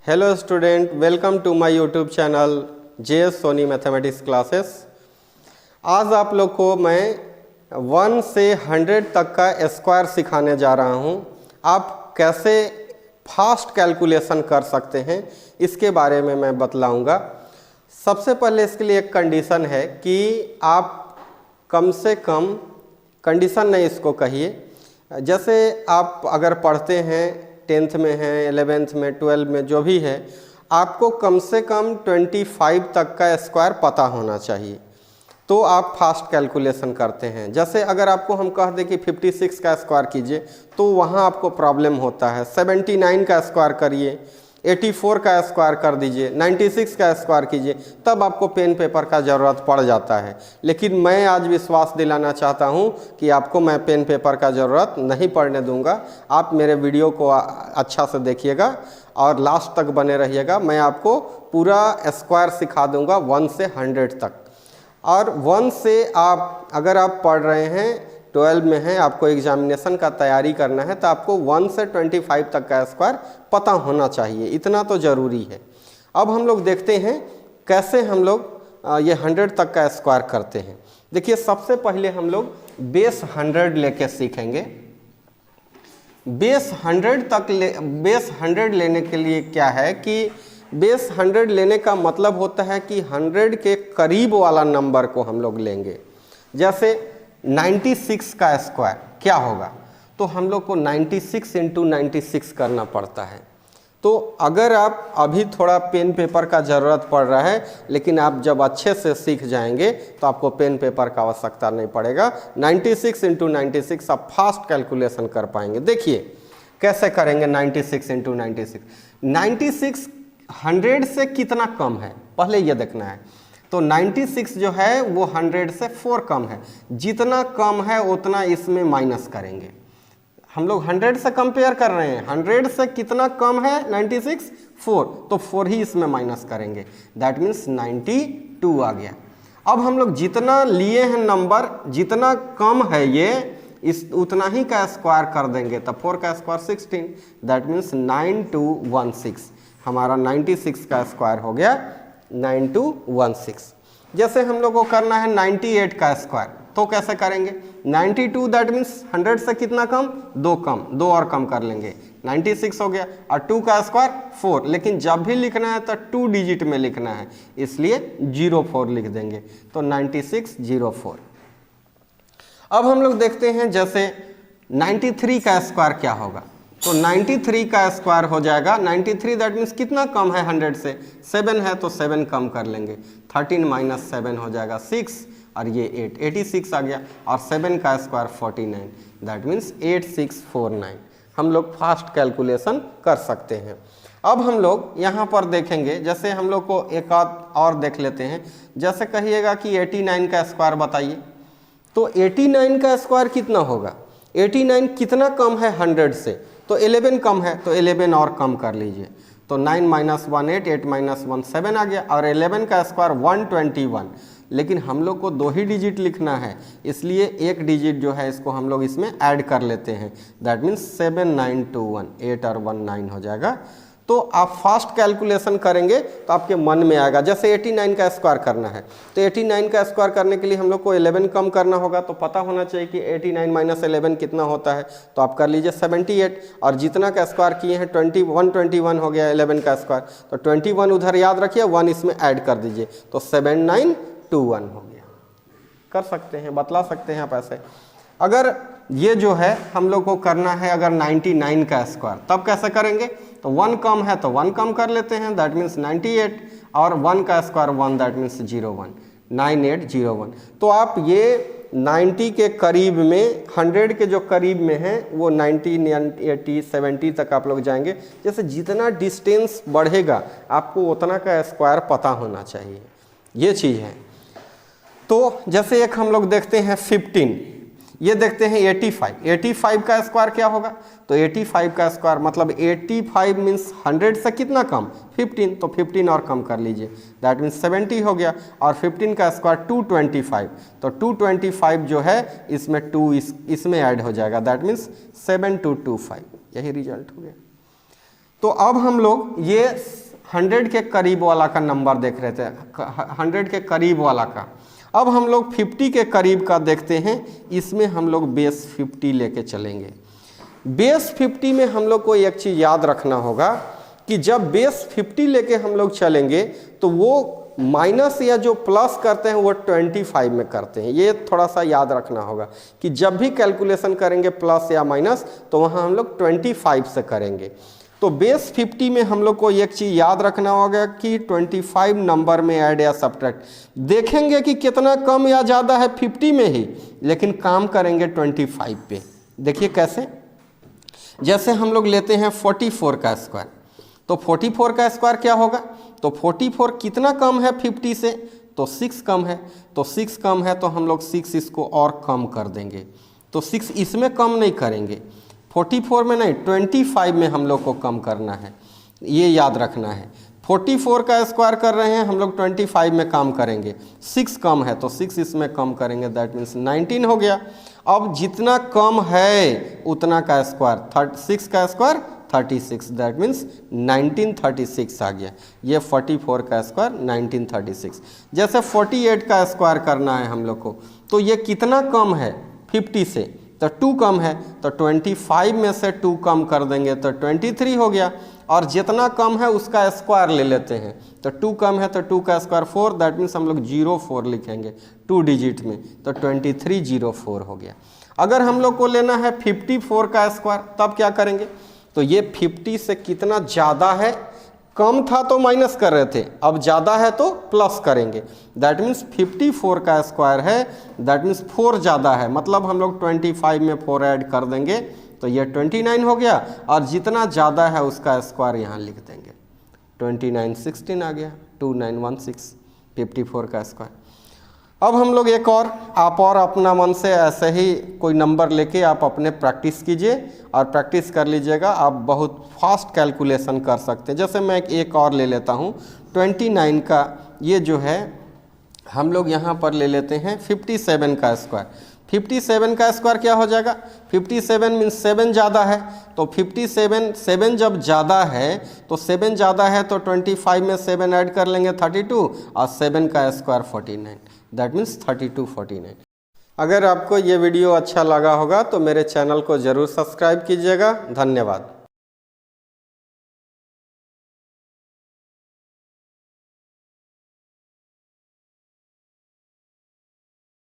Hello student, welcome to my YouTube channel JS Soni mathematics classes. आज आप लोग को मैं 1 से 100 तक का स्क्वायर सिखाने जा रहा हूं। आप कैसे फास्ट कैलकुलेशन कर सकते हैं इसके बारे में मैं बतलाऊंगा। सबसे पहले इसके लिए एक कंडीशन है कि आप कम से कम, कंडीशन नहीं इसको कहिए, जैसे आप अगर पढ़ते हैं 10th में हैं, 11th में, 12 में, जो भी है, आपको कम से कम 25 तक का स्क्वायर पता होना चाहिए, तो आप फास्ट कैलकुलेशन करते हैं। जैसे अगर आपको हम कह दें कि 56 का स्क्वायर कीजिए तो वहाँ आपको प्रॉब्लम होता है। 79 का स्क्वायर करिए, 84 का स्क्वायर कर दीजिए, 96 का स्क्वायर कीजिए, तब आपको पेन पेपर का ज़रूरत पड़ जाता है। लेकिन मैं आज विश्वास दिलाना चाहता हूं कि आपको मैं पेन पेपर का ज़रूरत नहीं पड़ने दूंगा। आप मेरे वीडियो को अच्छा से देखिएगा और लास्ट तक बने रहिएगा। मैं आपको पूरा स्क्वायर सिखा दूंगा 1 से 100 तक। और 1 से आप अगर आप पढ़ रहे हैं 12 में हैं, आपको एग्जामिनेशन का तैयारी करना है, तो आपको 1 से 25 तक का स्क्वायर पता होना चाहिए, इतना तो ज़रूरी है। अब हम लोग देखते हैं कैसे हम लोग ये 100 तक का स्क्वायर करते हैं। देखिए, सबसे पहले हम लोग बेस 100 लेके सीखेंगे। बेस 100 लेने के लिए क्या है कि बेस 100 लेने का मतलब होता है कि 100 के करीब वाला नंबर को हम लोग लेंगे। जैसे 96 का स्क्वायर क्या होगा, तो हम लोग को 96 × 96 करना पड़ता है। तो अगर आप अभी थोड़ा पेन पेपर का ज़रूरत पड़ रहा है, लेकिन आप जब अच्छे से सीख जाएंगे तो आपको पेन पेपर का आवश्यकता नहीं पड़ेगा। 96 × 96 आप फास्ट कैलकुलेशन कर पाएंगे। देखिए कैसे करेंगे 96 × 96। 96 100 से कितना कम है पहले ये देखना है। तो 96 जो है वो 100 से 4 कम है। जितना कम है उतना इसमें माइनस करेंगे। हम लोग 100 से कंपेयर कर रहे हैं। 100 से कितना कम है 96? 4, तो 4 ही इसमें माइनस करेंगे। दैट मीन्स 92 आ गया। अब हम लोग जितना लिए हैं नंबर, जितना कम है ये, इस उतना ही का स्क्वायर कर देंगे। तो 4 का स्क्वायर 16, दैट मीन्स 9216। हमारा 96 का स्क्वायर हो गया 9216। जैसे हम लोग को करना है 98 का स्क्वायर, तो कैसे करेंगे? 92 दैट मीन्स 100 से कितना कम? 2 कम, 2 और कम कर लेंगे, 96 हो गया। और 2 का स्क्वायर 4, लेकिन जब भी लिखना है तो 2 डिजिट में लिखना है, इसलिए 04 लिख देंगे। तो 9604। अब हम लोग देखते हैं जैसे 93 का स्क्वायर क्या होगा। तो 93 का स्क्वायर हो जाएगा 93 दैट मीन्स कितना कम है 100 से? 7 है, तो 7 कम कर लेंगे। 13 - 7 हो जाएगा 6, और ये 8, 86 आ गया। और 7 का स्क्वायर 49, दैट मीन्स 8649। हम लोग फास्ट कैलकुलेशन कर सकते हैं। अब हम लोग यहाँ पर देखेंगे, जैसे हम लोग को एक आध और देख लेते हैं। जैसे कहिएगा कि 89 का स्क्वायर बताइए, तो 89 का स्क्वायर कितना होगा? 89 कितना कम है 100 से? तो 11 कम है, तो 11 और कम कर लीजिए। तो 9 - 1 8, 8 - 1 7 आ गया। और 11 का स्क्वायर 121। लेकिन हम लोग को 2 ही डिजिट लिखना है, इसलिए एक डिजिट जो है इसको हम लोग इसमें ऐड कर लेते हैं। दैट मीन्स 7921, 8 और 1 9 हो जाएगा। तो आप फास्ट कैलकुलेशन करेंगे तो आपके मन में आएगा। जैसे 89 का स्क्वायर करना है, तो 89 का स्क्वायर करने के लिए हम लोग को 11 कम करना होगा। तो पता होना चाहिए कि 89 - 11 कितना होता है। तो आप कर लीजिए 78, और जितना का स्क्वायर किए हैं 121 हो गया 11 का स्क्वायर। तो 21 उधर याद रखिए, 1 इसमें ऐड कर दीजिए, तो 7921 हो गया। कर सकते हैं, बतला सकते हैं आप ऐसे। अगर ये जो है हम लोग को करना है अगर 99 का स्क्वायर, तब कैसे करेंगे? तो 1 कम है तो 1 कम कर लेते हैं, दैट मीन्स 98, और 1 का स्क्वायर 1, दैट मीन्स 01, 9801। तो आप ये 90 के करीब में, 100 के जो करीब में हैं वो 90, 80, 70 तक आप लोग जाएंगे। जैसे जितना डिस्टेंस बढ़ेगा आपको उतना का स्क्वायर पता होना चाहिए, ये चीज़ है। तो जैसे एक हम लोग देखते हैं 15, ये देखते हैं 85 का स्क्वायर क्या होगा? तो 85 का स्क्वायर मतलब 85 मीन्स 100 से कितना कम? 15, तो 15 और कम कर लीजिए, दैट मीन्स 70 हो गया। और 15 का स्क्वायर 225, तो 225 जो है इसमें 2 इसमें ऐड हो जाएगा, दैट मीन्स 7225। यही रिजल्ट हो गया। तो अब हम लोग ये 100 के करीब वाला का नंबर देख रहे थे, 100 के करीब वाला का। अब हम लोग 50 के करीब का देखते हैं, इसमें हम लोग बेस 50 लेके चलेंगे। बेस 50 में हम लोग को एक चीज़ याद रखना होगा कि जब बेस 50 लेके हम लोग चलेंगे तो वो माइनस या जो प्लस करते हैं वो 25 में करते हैं। ये थोड़ा सा याद रखना होगा कि जब भी कैलकुलेशन करेंगे प्लस या माइनस तो वहाँ हम लोग 25 से करेंगे। तो बेस 50 में हम लोग को एक चीज़ याद रखना होगा कि 25 नंबर में ऐड या सब्ट्रैक्ट देखेंगे कि कितना कम या ज़्यादा है 50 में ही, लेकिन काम करेंगे 25 पे। देखिए कैसे, जैसे हम लोग लेते हैं 44 का स्क्वायर, तो 44 का स्क्वायर क्या होगा, तो 44 कितना कम है 50 से, तो 6 कम है, तो 6 कम है तो हम लोग 6 इसको और कम कर देंगे, तो 6 इसमें कम नहीं करेंगे, 44 में नहीं 25 में हम लोग को कम करना है, ये याद रखना है। 44 का स्क्वायर कर रहे हैं हम लोग 25 में काम करेंगे, 6 कम है तो 6 इसमें कम करेंगे, दैट मीन्स 19 हो गया। अब जितना कम है उतना का स्क्वायर, 6 का स्क्वायर 36, दैट मीन्स 1936 आ गया। ये 44 का स्क्वायर 1936। जैसे 48 का स्क्वायर करना है हम लोग को, तो ये कितना कम है 50 से, तो 2 कम है, तो 25 में से 2 कम कर देंगे तो 23 हो गया। और जितना कम है उसका स्क्वायर ले लेते हैं, तो 2 कम है तो 2 का स्क्वायर 4, दैट मीन्स हम लोग 04 लिखेंगे 2 डिजिट में, तो 2304 हो गया। अगर हम लोग को लेना है 54 का स्क्वायर, तब क्या करेंगे, तो ये 50 से कितना ज़्यादा है, कम था तो माइनस कर रहे थे, अब ज़्यादा है तो प्लस करेंगे, दैट मीन्स 54 का स्क्वायर है, दैट मीन्स 4 ज़्यादा है, मतलब हम लोग 25 में 4 ऐड कर देंगे तो ये 29 हो गया। और जितना ज़्यादा है उसका स्क्वायर यहाँ लिख देंगे, 2916 आ गया, 2916 54 का स्क्वायर। अब हम लोग एक और, आप और अपना मन से ऐसे ही कोई नंबर लेके आप अपने प्रैक्टिस कीजिए और प्रैक्टिस कर लीजिएगा, आप बहुत फास्ट कैलकुलेशन कर सकते हैं। जैसे मैं एक और ले लेता हूँ 29 का, ये जो है हम लोग यहाँ पर ले लेते हैं 57 का स्क्वायर। 57 का स्क्वायर क्या हो जाएगा, 57 मीन्स 7 ज़्यादा है, तो 7 जब ज़्यादा है तो 7 ज़्यादा है तो 25 में 7 ऐड कर लेंगे 32, और 7 का स्क्वायर 49, दैट मीन्स 3249। अगर आपको ये वीडियो अच्छा लगा होगा तो मेरे चैनल को ज़रूर सब्सक्राइब कीजिएगा। धन्यवाद।